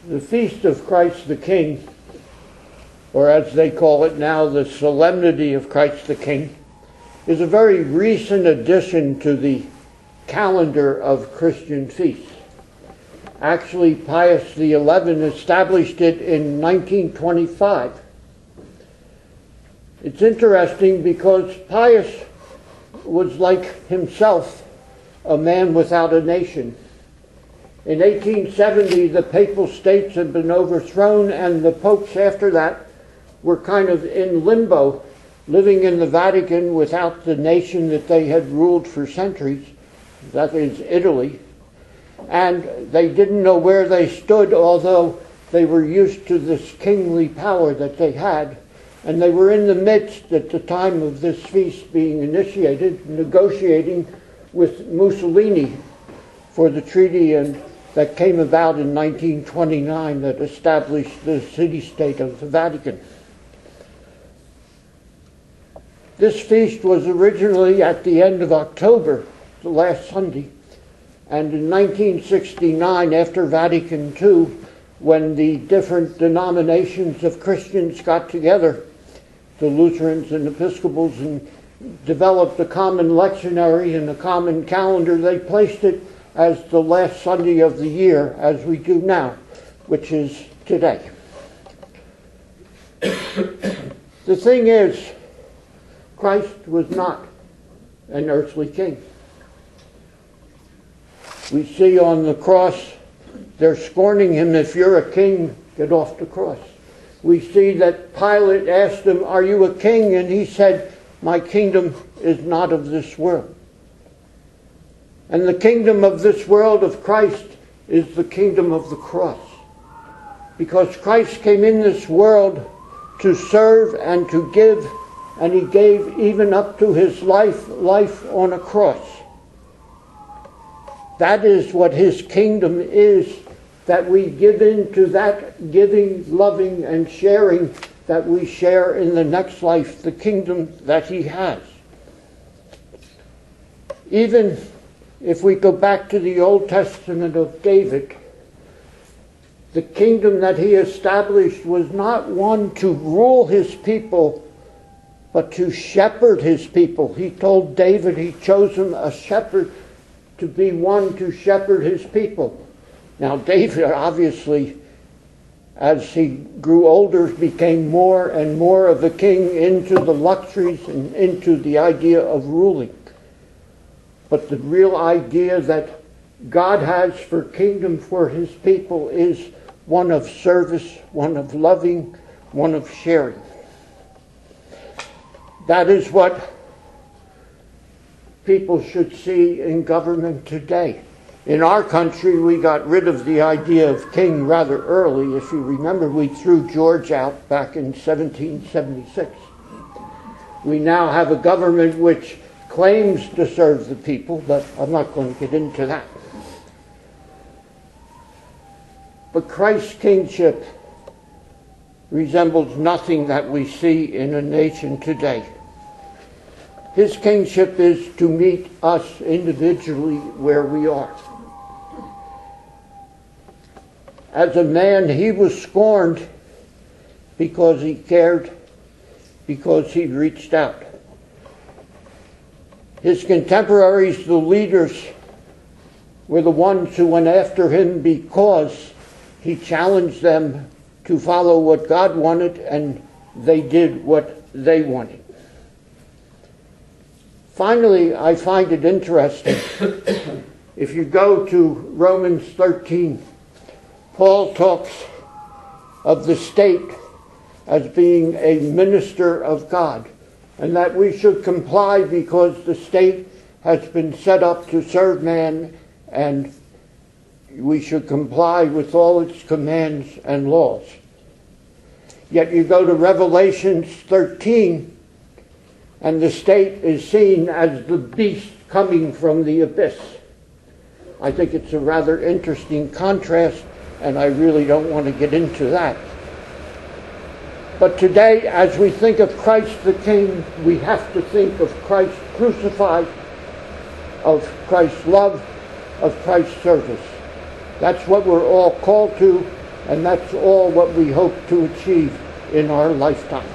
The Feast of Christ the King, or as they call it now, the Solemnity of Christ the King, is a very recent addition to the calendar of Christian feasts. Actually, Pius XI established it in 1925. It's interesting because Pius was, like himself, a man without a nation. In 1870, the Papal States had been overthrown, and the popes after that were kind of in limbo, living in the Vatican without the nation that they had ruled for centuries, that is Italy. And they didn't know where they stood, although they were used to this kingly power that they had. And they were in the midst, at the time of this feast being initiated, negotiating with Mussolini for the treaty that came about in 1929 that established the city-state of the Vatican. This feast was originally at the end of October, the last Sunday, and in 1969, after Vatican II, when the different denominations of Christians got together, the Lutherans and Episcopals, and developed a common lectionary and a common calendar, they placed it as the last Sunday of the year, as we do now, which is today. The thing is, Christ was not an earthly king. We see on the cross, they're scorning him. If you're a king, get off the cross. We see that Pilate asked him, "Are you a king?" And he said, "My kingdom is not of this world." And the kingdom of this world of Christ is the kingdom of the cross. Because Christ came in this world to serve and to give, and he gave even up to his life on a cross. That is what his kingdom is, that we give into that giving, loving, and sharing that we share in the next life, the kingdom that he has. Even if we go back to the Old Testament of David, the kingdom that he established was not one to rule his people, but to shepherd his people. He told David he chose him a shepherd to be one to shepherd his people. Now David obviously, as he grew older, became more and more of a king into the luxuries and into the idea of ruling. But the real idea that God has for kingdom for his people is one of service, one of loving, one of sharing. That is what people should see in government today. In our country, we got rid of the idea of king rather early. If you remember, we threw George out back in 1776. We now have a government which claims to serve the people, but I'm not going to get into that. But Christ's kingship resembles nothing that we see in a nation today. His kingship is to meet us individually where we are. As a man, he was scorned because he cared, because he reached out. His contemporaries, the leaders, were the ones who went after him because he challenged them to follow what God wanted, and they did what they wanted. Finally, I find it interesting. If you go to Romans 13, Paul talks of the state as being a minister of God, and that we should comply because the state has been set up to serve man, and we should comply with all its commands and laws. Yet you go to Revelation 13, and the state is seen as the beast coming from the abyss. I think it's a rather interesting contrast, and I really don't want to get into that. But today, as we think of Christ the King, we have to think of Christ crucified, of Christ's love, of Christ's service. That's what we're all called to, And that's all what we hope to achieve in our lifetime.